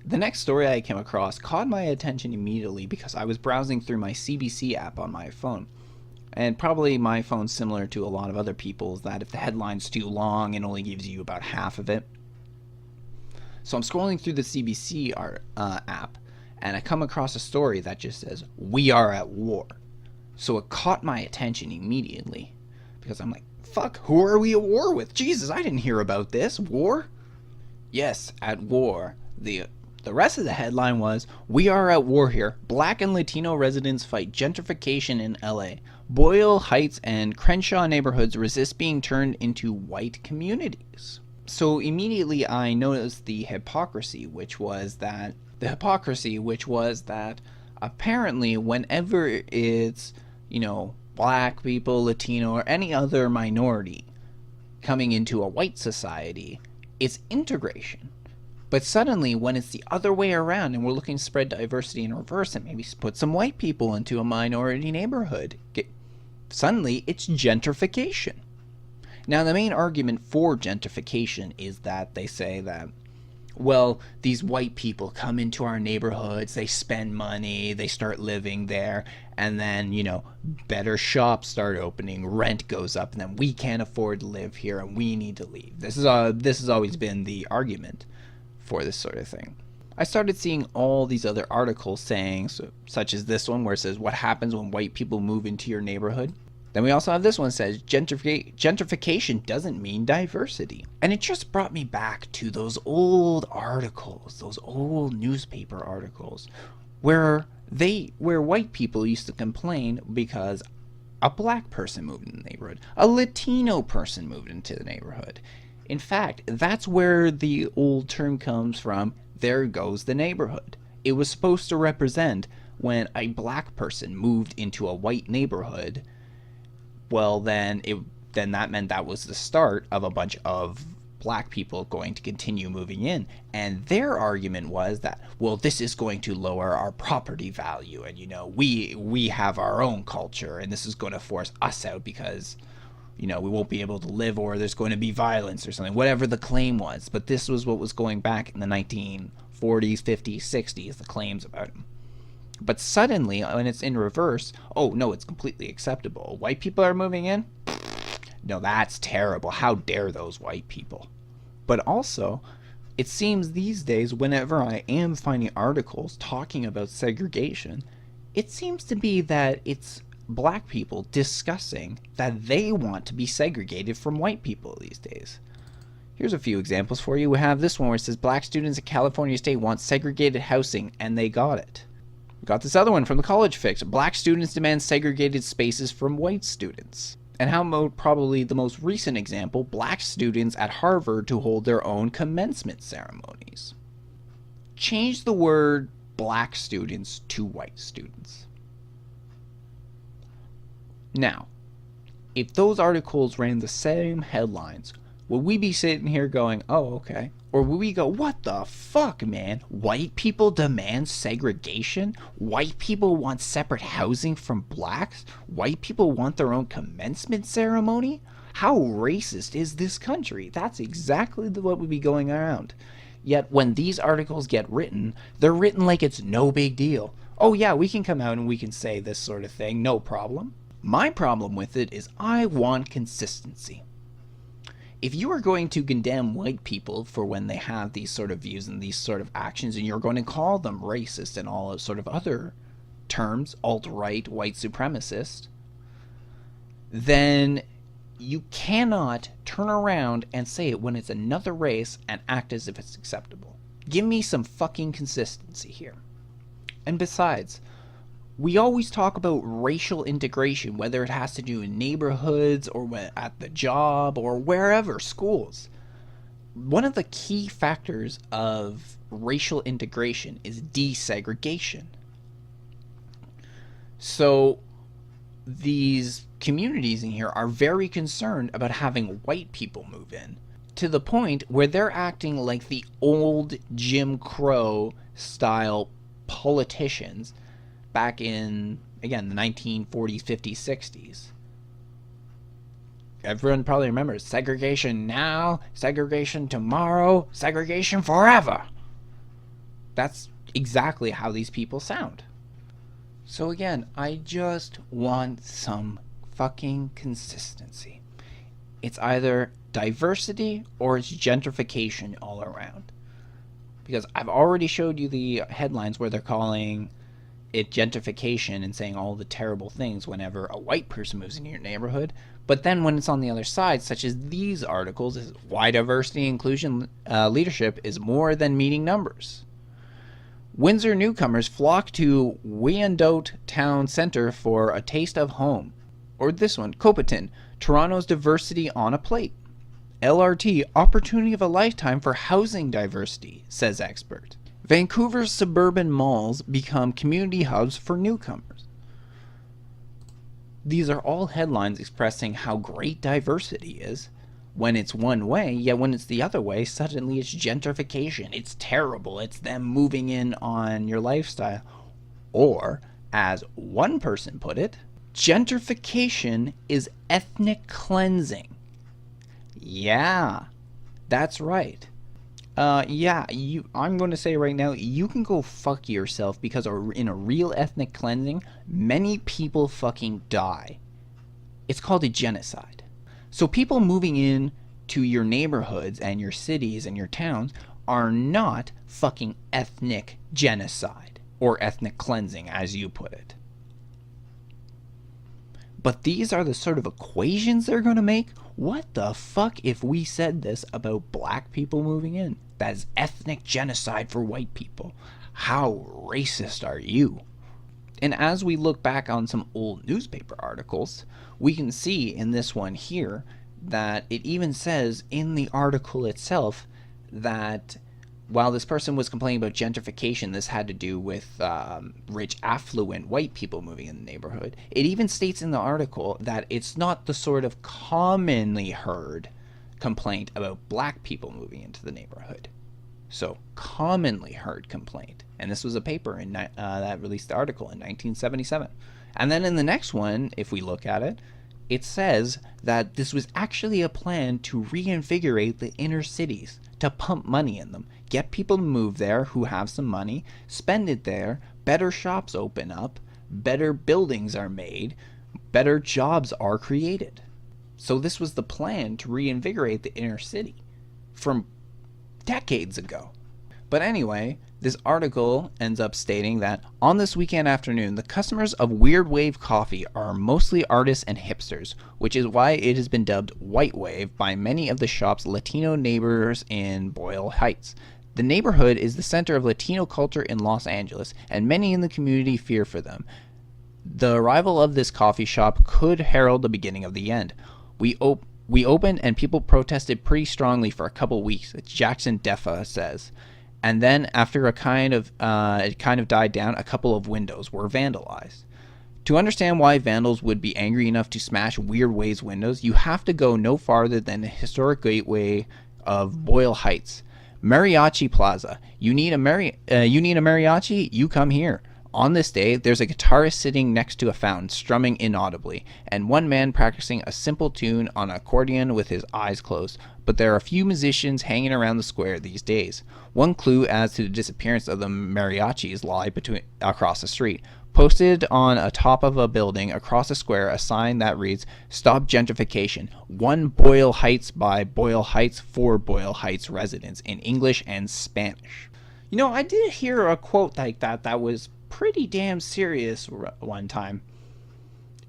The next story I came across caught my attention immediately because I was browsing through my CBC app on my phone. And probably my phone's similar to a lot of other people's, that if the headline's too long, it only gives you about half of it. So I'm scrolling through the CBC app, and I come across a story that just says, "We are at war." So it caught my attention immediately, because I'm like, fuck, who are we at war with? Jesus, I didn't hear about this. War? Yes, at war. The rest of the headline was, "We are at war here. Black and Latino residents fight gentrification in LA. Boyle Heights and Crenshaw neighborhoods resist being turned into white communities." So immediately I noticed the hypocrisy, which was that apparently whenever it's, black people, Latino, or any other minority coming into a white society, it's integration. But suddenly, when it's the other way around and we're looking to spread diversity in reverse and maybe put some white people into a minority neighborhood, suddenly it's gentrification. Now, the main argument for gentrification is that they say that, well, these white people come into our neighborhoods, they spend money, they start living there, and then, better shops start opening, rent goes up, and then we can't afford to live here and we need to leave. This has always been the argument for this sort of thing. I started seeing all these other articles saying, such as this one where it says, "What happens when white people move into your neighborhood?" Then we also have this one that says, gentrification doesn't mean diversity. And it just brought me back to those old articles, those old newspaper articles, where white people used to complain because a black person moved in the neighborhood, a Latino person moved into the neighborhood. In fact, that's where the old term comes from, "there goes the neighborhood." It was supposed to represent when a black person moved into a white neighborhood. Well, then that meant that was the start of a bunch of black people going to continue moving in. And their argument was that, well, this is going to lower our property value. And, we have our own culture and this is going to force us out because, we won't be able to live, or there's going to be violence or something, whatever the claim was. But this was what was going back in the 1940s, 50s, 60s, the claims about him. But suddenly, when it's in reverse, oh no, it's completely acceptable. White people are moving in? No, that's terrible. How dare those white people? But also, it seems these days, whenever I am finding articles talking about segregation, it seems to be that it's black people discussing that they want to be segregated from white people these days. Here's a few examples for you. We have this one where it says, "Black students at California State want segregated housing, and they got it." We got this other one from the College Fix. "Black students demand segregated spaces from white students." And how about probably the most recent example, black students at Harvard to hold their own commencement ceremonies. Change the word black students to white students. Now, if those articles ran the same headlines, would we be sitting here going, "Oh, okay"? Or would we go, "What the fuck, man? White people demand segregation? White people want separate housing from blacks? White people want their own commencement ceremony? How racist is this country?" That's exactly what would be going around. Yet when these articles get written, they're written like it's no big deal. Oh yeah, we can come out and we can say this sort of thing, no problem. My problem with it is I want consistency. If you are going to condemn white people for when they have these sort of views and these sort of actions, and you're going to call them racist and all sort of other terms, alt-right, white supremacist, then you cannot turn around and say it when it's another race and act as if it's acceptable. Give me some fucking consistency here. And besides, we always talk about racial integration, whether it has to do in neighborhoods or at the job or wherever, schools. One of the key factors of racial integration is desegregation. So these communities in here are very concerned about having white people move in, to the point where they're acting like the old Jim Crow style politicians back in, again, the 1940s, 50s, 60s. Everyone probably remembers segregation now, segregation tomorrow, segregation forever. That's exactly how these people sound. So again, I just want some fucking consistency. It's either diversity or it's gentrification all around. Because I've already showed you the headlines where they're calling it gentrification and saying all the terrible things whenever a white person moves into your neighborhood. But then when it's on the other side, such as these articles, is why diversity and inclusion leadership is more than meeting numbers. Windsor newcomers flock to Wyandotte Town Centre for a taste of home. Or this one, Copaton, Toronto's diversity on a plate. LRT, opportunity of a lifetime for housing diversity, says expert. Vancouver's suburban malls become community hubs for newcomers. These are all headlines expressing how great diversity is when it's one way, yet when it's the other way, suddenly it's gentrification. It's terrible. It's them moving in on your lifestyle. Or, as one person put it, gentrification is ethnic cleansing. Yeah, that's right. I'm going to say right now, you can go fuck yourself because in a real ethnic cleansing, many people fucking die. It's called a genocide. So people moving in to your neighborhoods and your cities and your towns are not fucking ethnic genocide or ethnic cleansing, as you put it. But these are the sort of equations they're going to make? What the fuck if we said this about black people moving in? That is ethnic genocide for white people. How racist are you? And as we look back on some old newspaper articles, we can see in this one here that it even says in the article itself that while this person was complaining about gentrification, this had to do with rich, affluent white people moving in the neighborhood. It even states in the article that it's not the sort of commonly heard complaint about black people moving into the neighborhood. So, commonly heard complaint. And this was a paper that released the article in 1977. And then in the next one, if we look at it, it says that this was actually a plan to reinvigorate the inner cities, to pump money in them, get people to move there who have some money, spend it there, better shops open up, better buildings are made, better jobs are created. So this was the plan to reinvigorate the inner city from decades ago. But anyway, this article ends up stating that on this weekend afternoon, the customers of Weird Wave Coffee are mostly artists and hipsters, which is why it has been dubbed White Wave by many of the shop's Latino neighbors in Boyle Heights. The neighborhood is the center of Latino culture in Los Angeles, and many in the community fear for them. The arrival of this coffee shop could herald the beginning of the end. We opened and people protested pretty strongly for a couple weeks, Jackson Defa says. And then, after it kind of died down, a couple of windows were vandalized. To understand why vandals would be angry enough to smash Weird Wave's windows, you have to go no farther than the historic gateway of Boyle Heights. Mariachi Plaza. You need a mariachi? You come here. On this day, there's a guitarist sitting next to a fountain, strumming inaudibly, and one man practicing a simple tune on an accordion with his eyes closed. But there are a few musicians hanging around the square these days. One clue as to the disappearance of the mariachis lie across the street. Posted on a top of a building across the square, a sign that reads, "Stop Gentrification. 1 Boyle Heights by Boyle Heights for Boyle Heights residents," in English and Spanish. You know, I did hear a quote like that was pretty damn serious one time.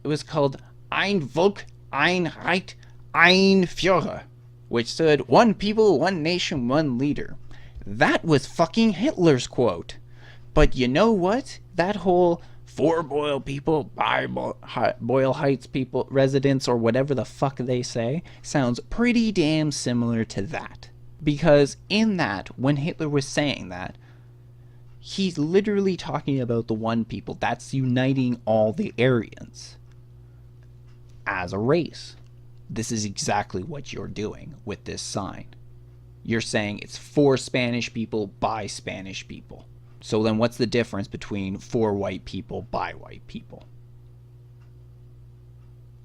It was called Ein Volk, ein Reich, ein Führer, which stood one people, one nation, one leader. That was fucking Hitler's quote. But you know what? That whole for Boyle people, by Boyle Heights people, residents, or whatever the fuck they say, sounds pretty damn similar to that. Because in that, when Hitler was saying that, he's literally talking about the one people that's uniting all the Aryans as a race. This is exactly what you're doing with this sign. You're saying it's for Spanish people by Spanish people. So then what's the difference between for white people by white people?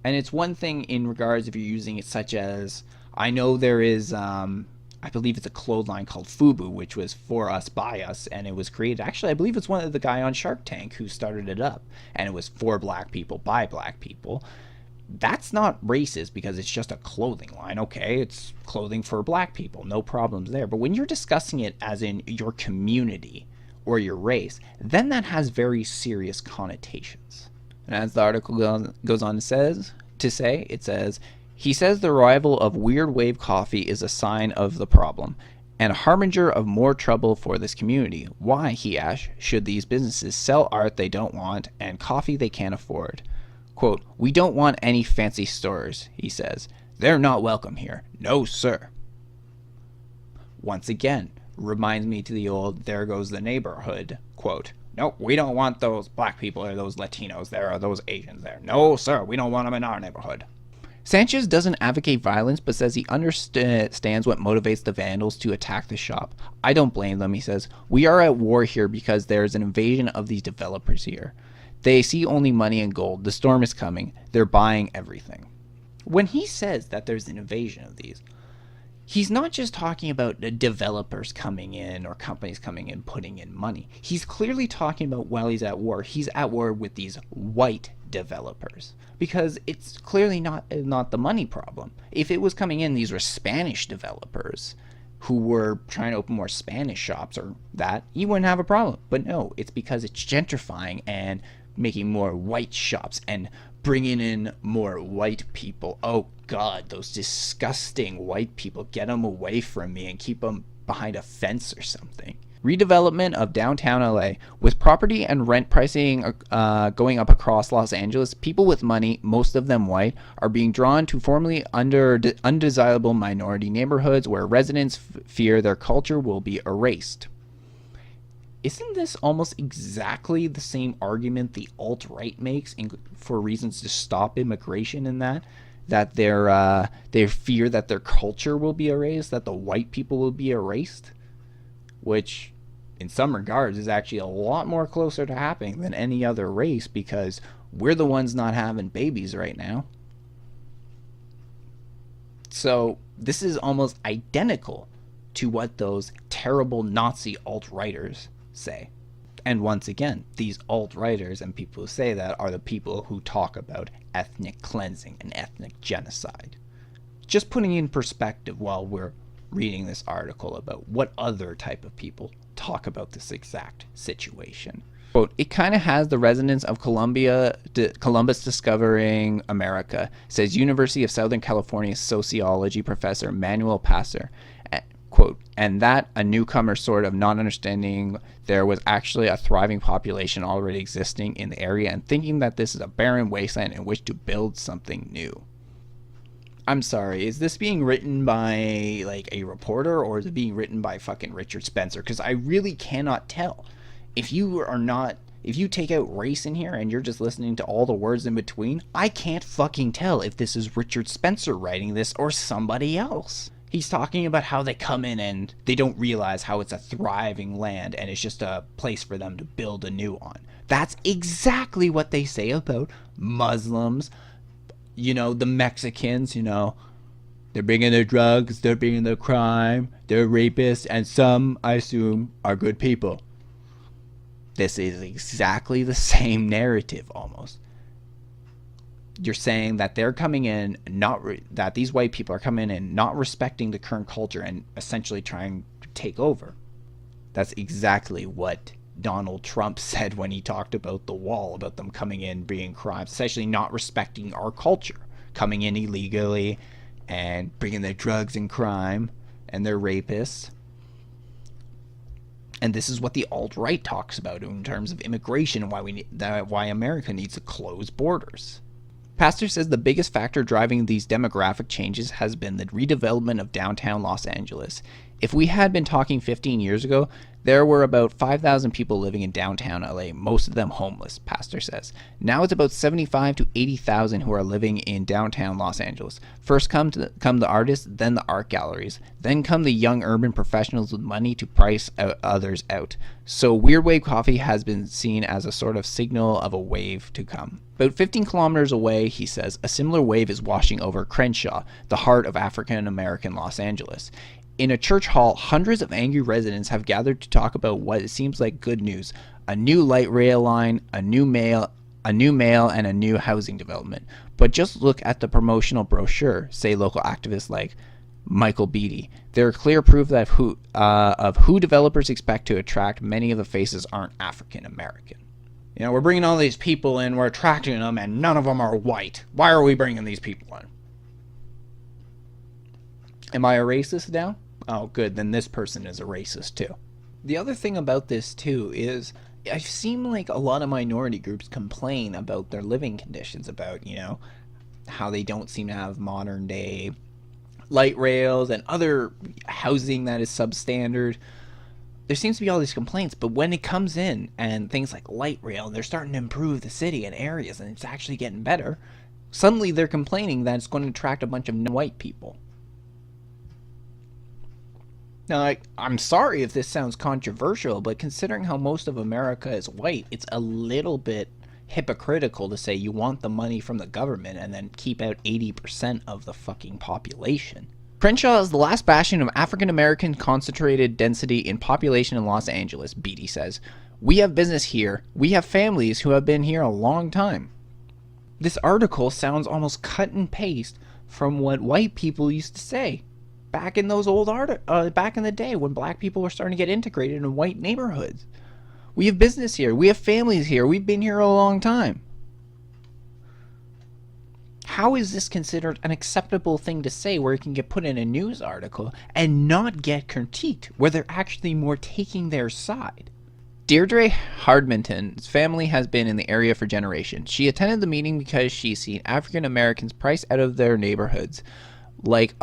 And it's one thing in regards if you're using it such as, I know there is, I I believe it's a clothesline called Fubu, which was for us, by us, and it was created, actually, I believe it's one of the guy on Shark Tank who started it up, and it was for black people, by black people. That's not racist because it's just a clothing line. Okay, it's clothing for black people, no problems there. But when you're discussing it as in your community or your race, then that has very serious connotations. And as the article goes on to say, it says, he says the arrival of weird wave coffee is a sign of the problem and a harbinger of more trouble for this community. Why, he asks, should these businesses sell art they don't want and coffee they can't afford? Quote, we don't want any fancy stores, he says. They're not welcome here. No, sir. Once again, reminds me to the old there goes the neighborhood quote. Nope, we don't want those black people or those Latinos there or those Asians there. No, sir, we don't want them in our neighborhood. Sanchez doesn't advocate violence, but says he understands what motivates the vandals to attack the shop. I don't blame them, he says. We are at war here because there is an invasion of these developers here. They see only money and gold. The storm is coming. They're buying everything. When he says that there's an invasion of these, he's not just talking about the developers coming in or companies coming in putting in money. He's clearly talking about while he's at war with these white developers, because it's clearly not the money problem. If it was coming in, these were Spanish developers who were trying to open more Spanish shops or that, you wouldn't have a problem. But no, it's because it's gentrifying and making more white shops and bringing in more white people. Oh God, those disgusting white people. Get them away from me and keep them behind a fence or something. Redevelopment of downtown LA. With property and rent pricing going up across Los Angeles, people with money, most of them white, are being drawn to formerly undesirable minority neighborhoods where residents fear their culture will be erased. Isn't this almost exactly the same argument the alt-right makes for reasons to stop immigration in that they fear that their culture will be erased, that the white people will be erased? Which, in some regards, is actually a lot more closer to happening than any other race because we're the ones not having babies right now. So this is almost identical to what those terrible Nazi alt-righters say. And once again, these alt-righters and people who say that are the people who talk about ethnic cleansing and ethnic genocide. Just putting in perspective while we're reading this article about what other type of people talk about this exact situation. Quote, it kind of has the resonance of Columbus discovering America, says University of Southern California sociology professor Manuel Passer. Quote, and that a newcomer sort of not understanding there was actually a thriving population already existing in the area and thinking that this is a barren wasteland in which to build something new. I'm sorry, is this being written by like a reporter or is it being written by fucking Richard Spencer? Because I really cannot tell. If you take out race in here and you're just listening to all the words in between, I can't fucking tell if this is Richard Spencer writing this or somebody else. He's talking about how they come in and they don't realize how it's a thriving land and it's just a place for them to build anew on. That's exactly what they say about Muslims, the Mexicans, they're bringing their drugs, they're bringing their crime, they're rapists, and some, I assume, are good people. This is exactly the same narrative almost. You're saying that they're coming in, that these white people are coming in not respecting the current culture and essentially trying to take over. That's exactly what Donald Trump said when he talked about the wall, about them coming in, being crimes, essentially not respecting our culture, coming in illegally and bringing their drugs and crime and their rapists. And this is what the alt-right talks about in terms of immigration and why America needs to close borders. Pastor says the biggest factor driving these demographic changes has been the redevelopment of downtown Los Angeles. If we had been talking 15 years ago, there were about 5,000 people living in downtown LA, most of them homeless, Pastor says. Now it's about 75 to 80,000 who are living in downtown Los Angeles. First come the artists, then the art galleries, then come the young urban professionals with money to price others out. So Weird Wave Coffee has been seen as a sort of signal of a wave to come. About 15 kilometers away, he says, a similar wave is washing over Crenshaw, the heart of African American Los Angeles. In a church hall, hundreds of angry residents have gathered to talk about what it seems like good news: a new light rail line, a new mail, and a new housing development. But just look at the promotional brochure, say local activists like Michael Beatty. They're clear proof that of who developers expect to attract. Many of the faces aren't African American. You know, we're bringing all these people in, we're attracting them, and none of them are white. Why are we bringing these people in? Am I a racist now? Oh, good. Then this person is a racist too. The other thing about this too is I've seen like a lot of minority groups complain about their living conditions, about, you know, how they don't seem to have modern day light rails and other housing that is substandard. There seems to be all these complaints, but when it comes in and things like light rail, and they're starting to improve the city and areas and it's actually getting better, suddenly they're complaining that it's going to attract a bunch of white people. Now, I'm sorry if this sounds controversial, but considering how most of America is white, it's a little bit hypocritical to say you want the money from the government and then keep out 80% of the fucking population. Crenshaw is the last bastion of African American concentrated density in population in Los Angeles, Beatty says. We have business here. We have families who have been here a long time. This article sounds almost cut and paste from what white people used to say back in those old back in the day when black people were starting to get integrated in white neighborhoods. We have business here. We have families here. We've been here a long time. How is this considered an acceptable thing to say where it can get put in a news article and not get critiqued, where they're actually more taking their side? Deirdre Hardmanton's family has been in the area for generations. She attended the meeting because she's seen African Americans priced out of their neighborhoods like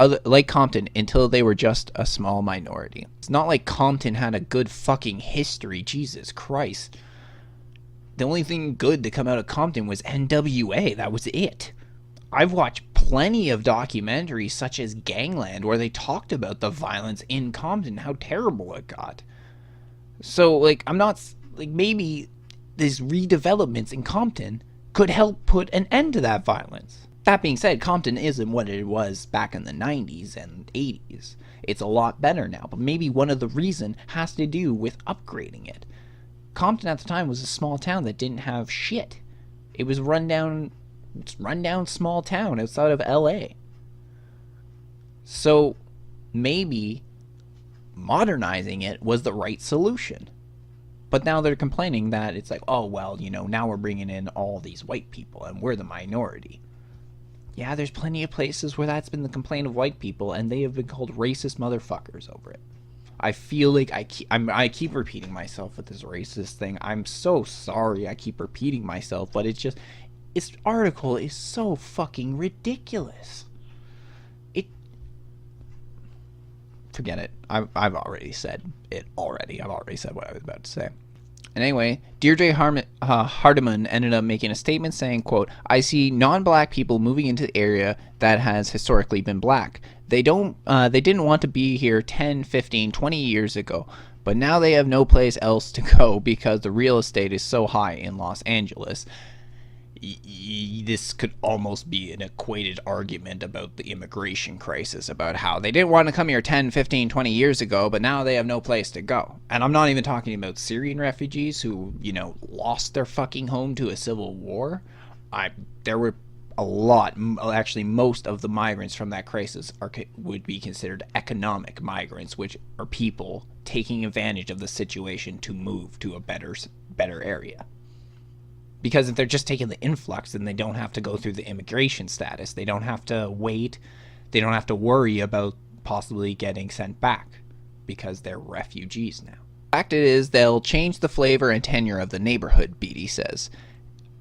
Compton until they were just a small minority. It's not like Compton had a good fucking history. Jesus Christ. The only thing good to come out of Compton was NWA. That was it. I've watched plenty of documentaries such as Gangland where they talked about the violence in Compton, how terrible it got. So, like, I'm not, like, maybe these redevelopments in Compton could help put an end to that violence. That being said, Compton isn't what it was back in the 90s and 80s. It's a lot better now, but maybe one of the reasons has to do with upgrading it. Compton at the time was a small town that didn't have shit. It was rundown small town outside of LA. So maybe modernizing it was the right solution. But now they're complaining that it's like, oh, well, you know, now we're bringing in all these white people and we're the minority. Yeah, there's plenty of places where that's been the complaint of white people and they have been called racist motherfuckers over it. I feel like I keep repeating myself with this racist thing. I'm so sorry I keep repeating myself, but it's just, this article is so fucking ridiculous. Forget it. I've already said it already. I've already said what I was about to say. And anyway, Deirdre Hardiman ended up making a statement saying, quote, I see non-black people moving into the area that has historically been black. They didn't want to be here 10, 15, 20 years ago, but now they have no place else to go because the real estate is so high in Los Angeles. This could almost be an equated argument about the immigration crisis, about how they didn't want to come here 10, 15, 20 years ago, but now they have no place to go. And I'm not even talking about Syrian refugees who, you know, lost their fucking home to a civil war. There were a lot, actually most of the migrants from that crisis would be considered economic migrants, which are people taking advantage of the situation to move to a better area. Because if they're just taking the influx, then they don't have to go through the immigration status. They don't have to wait. They don't have to worry about possibly getting sent back because they're refugees now. The fact is, they'll change the flavor and tenure of the neighborhood, Beatty says.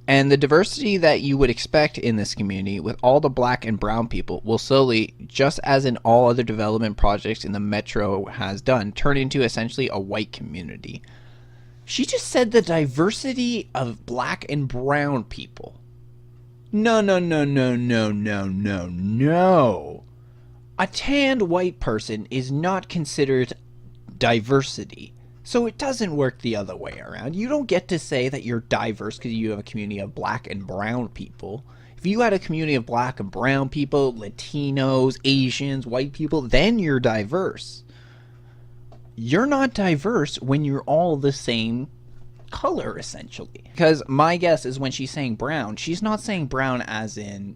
And the diversity that you would expect in this community with all the black and brown people will slowly, just as in all other development projects in the metro has done, turn into essentially a white community. She just said the diversity of black and brown people. No. A tanned white person is not considered diversity. So it doesn't work the other way around. You don't get to say that you're diverse because you have a community of black and brown people. If you had a community of black and brown people, Latinos, Asians, white people, then you're diverse. You're not diverse when you're all the same color, essentially. Because my guess is when she's saying brown, she's not saying brown as in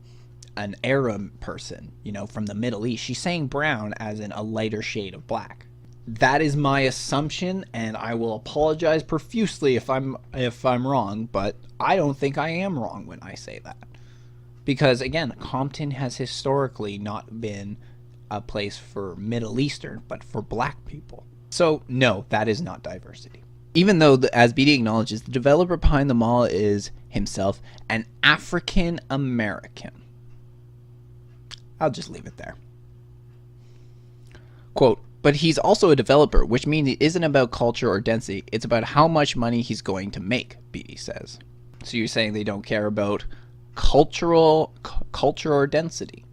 an Arab person, from the Middle East. She's saying brown as in a lighter shade of black. That is my assumption, and I will apologize profusely if I'm wrong, but I don't think I am wrong when I say that. Because, again, Compton has historically not been a place for Middle Eastern, but for black people. So, no, that is not diversity. Even though, as BD acknowledges, the developer behind the mall is himself an African American. I'll just leave it there. Quote, but he's also a developer, which means it isn't about culture or density. It's about how much money he's going to make, BD says. So you're saying they don't care about culture or density?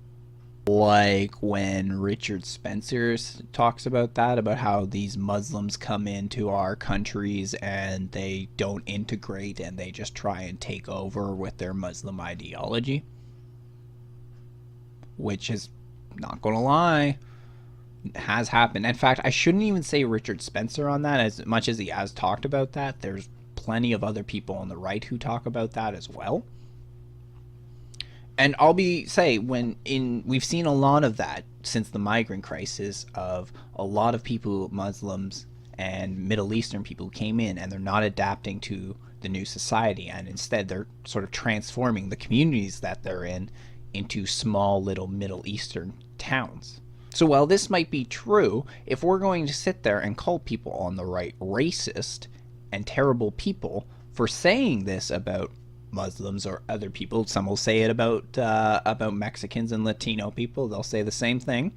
Like when Richard Spencer talks about that, about how these Muslims come into our countries and they don't integrate and they just try and take over with their Muslim ideology. Which is, not gonna lie, has happened. In fact, I shouldn't even say Richard Spencer on that, as much as he has talked about that. There's plenty of other people on the right who talk about that as well. And we've seen a lot of that since the migrant crisis, of a lot of people, Muslims and Middle Eastern people, came in and they're not adapting to the new society, and instead they're sort of transforming the communities that they're in into small little Middle Eastern towns. So while this might be true, if we're going to sit there and call people on the right racist and terrible people for saying this about Muslims or other people, some will say it about Mexicans and Latino people. They'll say the same thing.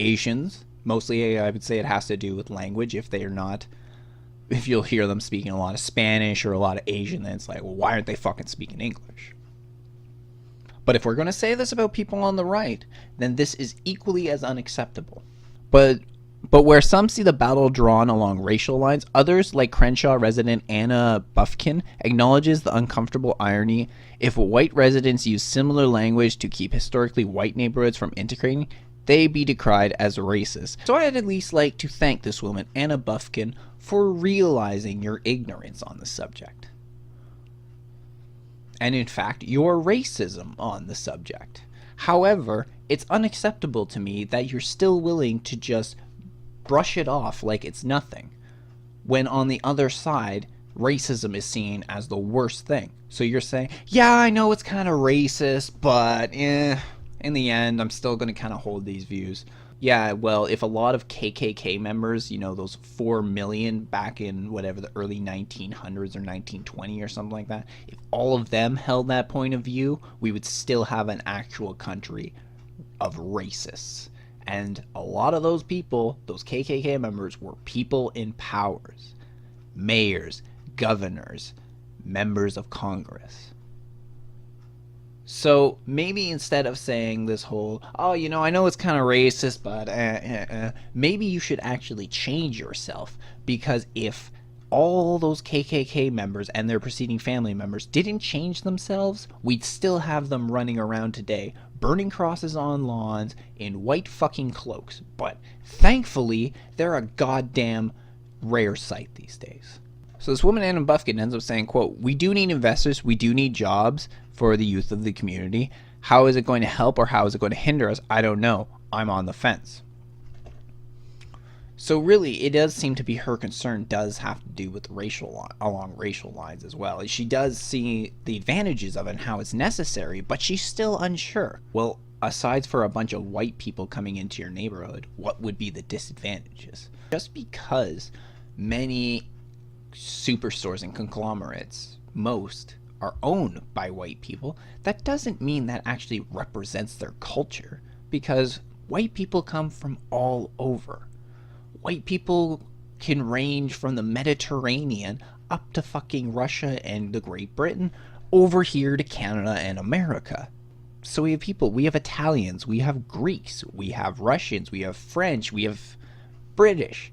Asians, mostly I would say it has to do with language. If you'll hear them speaking a lot of Spanish or a lot of Asian, then it's like, well, why aren't they fucking speaking English? But if we're going to say this about people on the right, then this is equally as unacceptable. But where some see the battle drawn along racial lines, others, like Crenshaw resident Anna Buffkin, acknowledges the uncomfortable irony. If white residents use similar language to keep historically white neighborhoods from integrating, they be decried as racist. So I'd at least like to thank this woman, Anna Buffkin, for realizing your ignorance on the subject. And in fact, your racism on the subject. However, it's unacceptable to me that you're still willing to just brush it off like it's nothing, when on the other side, racism is seen as the worst thing. So you're saying, yeah, I know it's kind of racist, but in the end, I'm still going to kind of hold these views. Yeah, well, if a lot of KKK members, those 4 million back in whatever the early 1900s or 1920 or something like that, if all of them held that point of view, we would still have an actual country of racists. And a lot of those people, those KKK members, were people in powers. Mayors, governors, members of Congress. So maybe instead of saying this whole, I know it's kind of racist, but maybe you should actually change yourself. Because if all those KKK members and their preceding family members didn't change themselves, we'd still have them running around today, burning crosses on lawns in white fucking cloaks. But thankfully, they're a goddamn rare sight these days. So this woman, Anna Buffkin, ends up saying, quote, we do need investors, we do need jobs for the youth of the community. How is it going to help or how is it going to hinder us? I don't know. I'm on the fence. So really, it does seem to be her concern does have to do with along racial lines as well. She does see the advantages of it and how it's necessary, but she's still unsure. Well, aside for a bunch of white people coming into your neighborhood, what would be the disadvantages? Just because many superstores and conglomerates, most, are owned by white people, that doesn't mean that actually represents their culture, because white people come from all over. White people can range from the Mediterranean up to fucking Russia and the Great Britain, over here to Canada and America. So we have Italians, we have Greeks, we have Russians, we have French, we have British,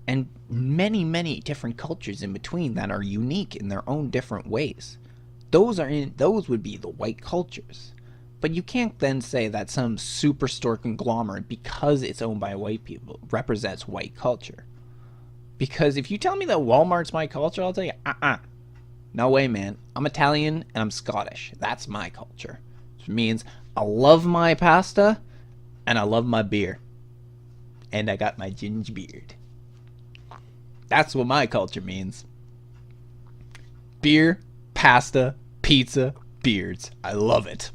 and many, many different cultures in between that are unique in their own different ways. Those would be the white cultures. But you can't then say that some superstore conglomerate, because it's owned by white people, represents white culture. Because if you tell me that Walmart's my culture, I'll tell you, no way, man. I'm Italian and I'm Scottish. That's my culture. Which means I love my pasta and I love my beer. And I got my ginger beard. That's what my culture means. Beer, pasta, pizza, beards. I love it.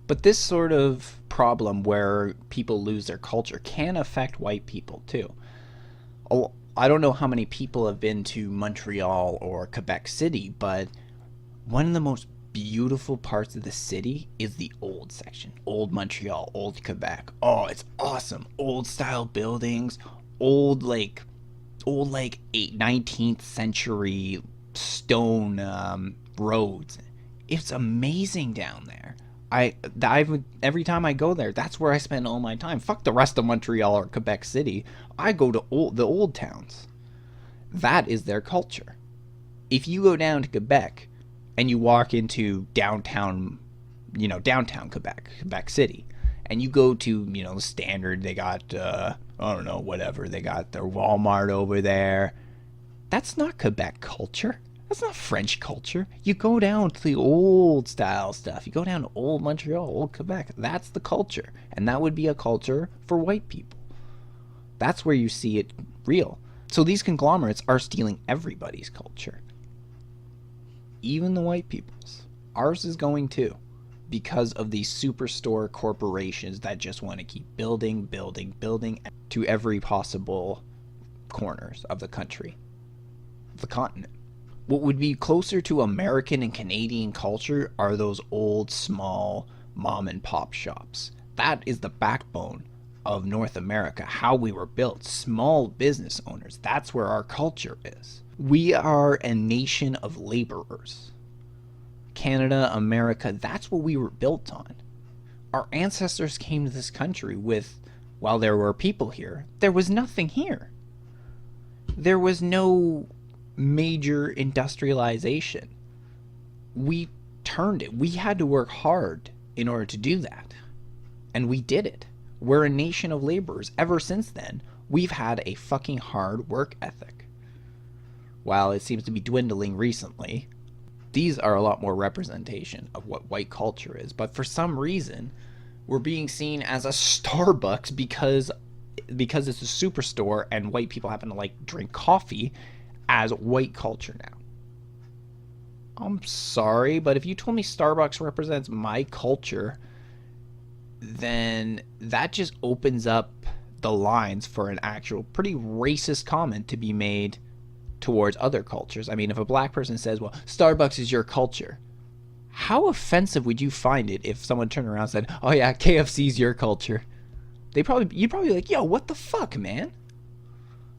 But this sort of problem where people lose their culture can affect white people too. I don't know how many people have been to Montreal or Quebec City, but one of the most beautiful parts of the city is the old section. Old Montreal, old Quebec. Oh, it's awesome. Old style buildings, old 19th century stone roads. It's amazing down there. Every time I go there, that's where I spend all my time. Fuck the rest of Montreal or Quebec City. I go to the old towns. That is their culture. If you go down to Quebec and you walk into downtown Quebec City, and you go to, the standard, they got, whatever, they got their Walmart over there. That's not Quebec culture. That's not French culture. You go down to the old style stuff. You go down to old Montreal, old Quebec. That's the culture. And that would be a culture for white people. That's where you see it real. So these conglomerates are stealing everybody's culture. Even the white people's. Ours is going too. Because of these superstore corporations that just want to keep building to every possible corners of the country. The continent. What would be closer to American and Canadian culture are those old, small mom and pop shops. That is the backbone of North America, how we were built. Small business owners, that's where our culture is. We are a nation of laborers. Canada, America, that's what we were built on. Our ancestors came to this country while there were people here, there was nothing here. There was no major industrialization. We turned it. We had to work hard in order to do that. And we did it. We're a nation of laborers. Ever since then, we've had a fucking hard work ethic. While it seems to be dwindling recently, these are a lot more representation of what white culture is. But for some reason, we're being seen as a Starbucks because it's a superstore and white people happen to drink coffee as white culture now. I'm sorry, but if you told me Starbucks represents my culture, then that just opens up the lines for an actual pretty racist comment to be made towards other cultures. I mean, if a black person says, well, Starbucks is your culture, how offensive would you find it if someone turned around and said, oh yeah, KFC's your culture? You'd probably be like, yo, what the fuck, man?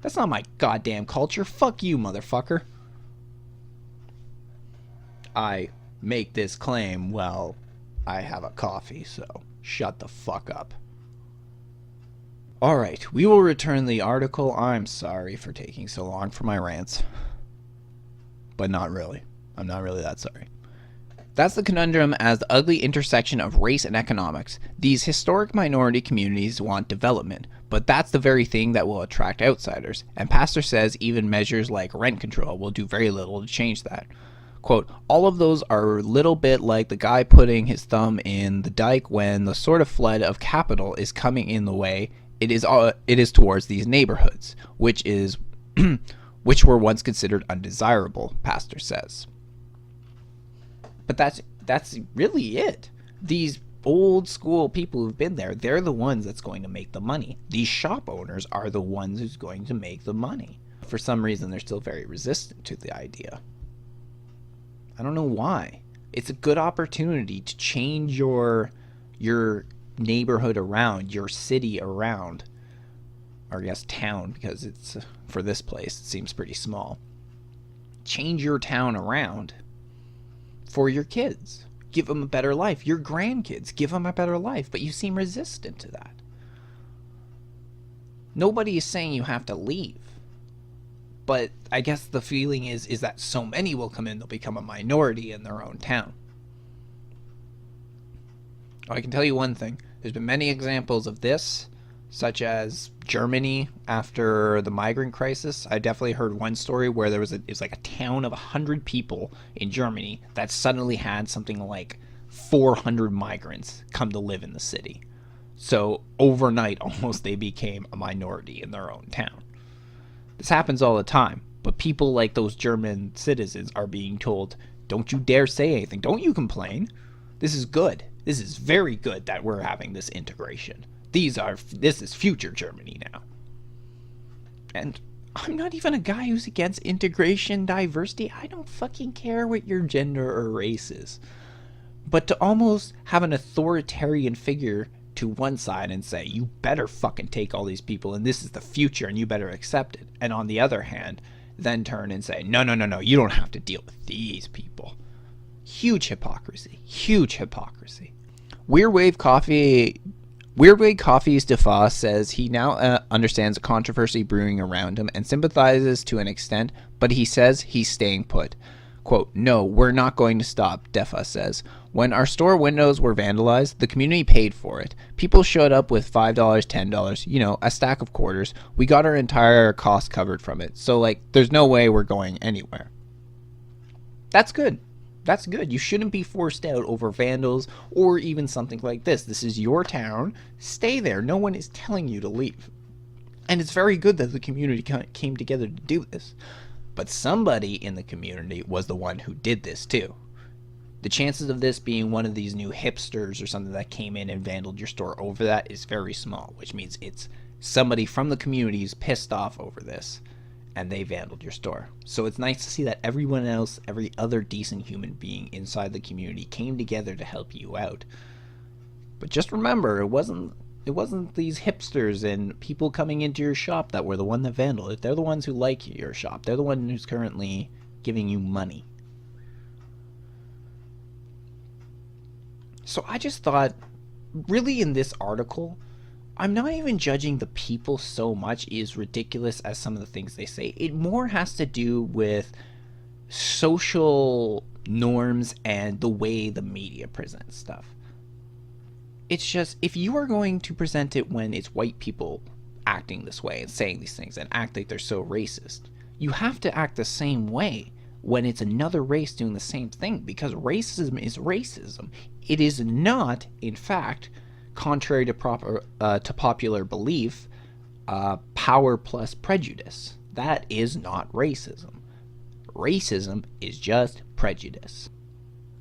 That's not my goddamn culture. Fuck you, motherfucker. I make this claim while I have a coffee, so shut the fuck up. Alright, we will return the article. I'm sorry for taking so long for my rants. But not really. I'm not really that sorry. That's the conundrum as the ugly intersection of race and economics. These historic minority communities want development, but that's the very thing that will attract outsiders. And Pastor says even measures like rent control will do very little to change that. Quote, all of those are a little bit like the guy putting his thumb in the dike when the sort of flood of capital is coming in the way it is towards these neighborhoods, which were once considered undesirable, Pastor says. But that's really it. These old school people who've been there, they're the ones that's going to make the money. These shop owners are the ones who's going to make the money. For some reason, they're still very resistant to the idea. I don't know why. It's a good opportunity to change your neighborhood around, your city around, or I guess town, because it's for this place it seems pretty small. Change your town around for your kids. Give them a better life. Your grandkids, give them a better life, but you seem resistant to that. Nobody is saying you have to leave, But I guess the feeling is that so many will come in, they'll become a minority in their own town. I can tell you one thing. There's been many examples of this, such as Germany after the migrant crisis. I definitely heard one story where it was like a town of 100 people in Germany that suddenly had something like 400 migrants come to live in the city. So overnight, almost, they became a minority in their own town. This happens all the time, but people like those German citizens are being told, don't you dare say anything. Don't you complain. This is good. This is very good that we're having this integration. This is future Germany now. And I'm not even a guy who's against integration, diversity. I don't fucking care what your gender or race is. But to almost have an authoritarian figure to one side and say, you better fucking take all these people and this is the future and you better accept it. And on the other hand, then turn and say, no, you don't have to deal with these people. Huge hypocrisy. Huge hypocrisy. Weird Wave Coffee's Defa says he now understands the controversy brewing around him and sympathizes to an extent, but he says he's staying put. Quote, no, we're not going to stop, Defa says. When our store windows were vandalized, the community paid for it. People showed up with $5, $10, a stack of quarters. We got our entire cost covered from it. So, there's no way we're going anywhere. That's good. That's good. You shouldn't be forced out over vandals or even something like this. This is your town. Stay there. No one is telling you to leave. And it's very good that the community came together to do this. But somebody in the community was the one who did this too. The chances of this being one of these new hipsters or something that came in and vandaled your store over that is very small, which means it's somebody from the community who's pissed off over this and they vandaled your store. So it's nice to see that everyone else, every other decent human being inside the community came together to help you out. But just remember, it wasn't these hipsters and people coming into your shop that were the one that vandaled it. They're the ones who like your shop. They're the one who's currently giving you money. So I just thought, really in this article, I'm not even judging the people so much as ridiculous as some of the things they say. It more has to do with social norms and the way the media presents stuff. It's just, if you are going to present it when it's white people acting this way and saying these things and act like they're so racist, you have to act the same way when it's another race doing the same thing, because racism is racism. It is not, in fact, contrary to popular belief, power plus prejudice. That is not racism. Racism is just prejudice.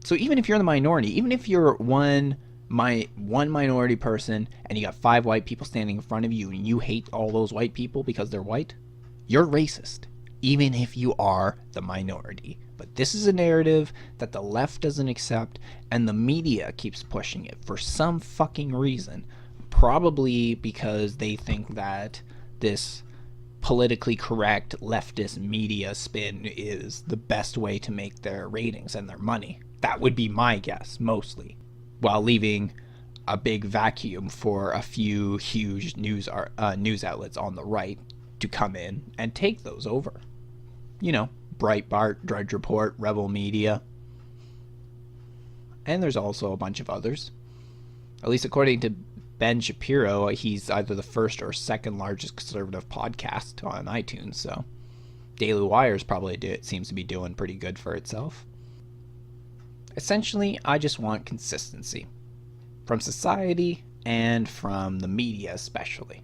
So even if you're in the minority, even if you're one minority person and you got 5 white people standing in front of you and you hate all those white people because they're white, you're racist, even if you are the minority. But this is a narrative that the left doesn't accept, and the media keeps pushing it for some fucking reason. Probably because they think that this politically correct leftist media spin is the best way to make their ratings and their money. That would be my guess, mostly. While leaving a big vacuum for a few huge news outlets on the right to come in and take those over. Breitbart, Drudge Report, Rebel Media. And there's also a bunch of others. At least according to Ben Shapiro, he's either the first or second largest conservative podcast on iTunes, so Daily Wire's seems to be doing pretty good for itself. Essentially, I just want consistency. From society and from the media especially.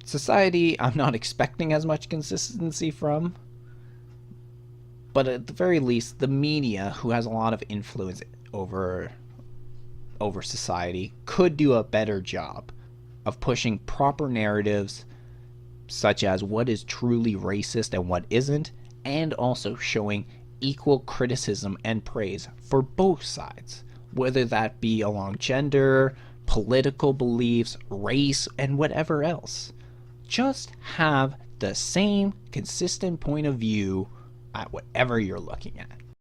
Society, I'm not expecting as much consistency from. But at the very least, the media, who has a lot of influence over society, could do a better job of pushing proper narratives, such as what is truly racist and what isn't, and also showing equal criticism and praise for both sides, whether that be along gender, political beliefs, race, and whatever else. Just have the same consistent point of view at whatever you're looking at.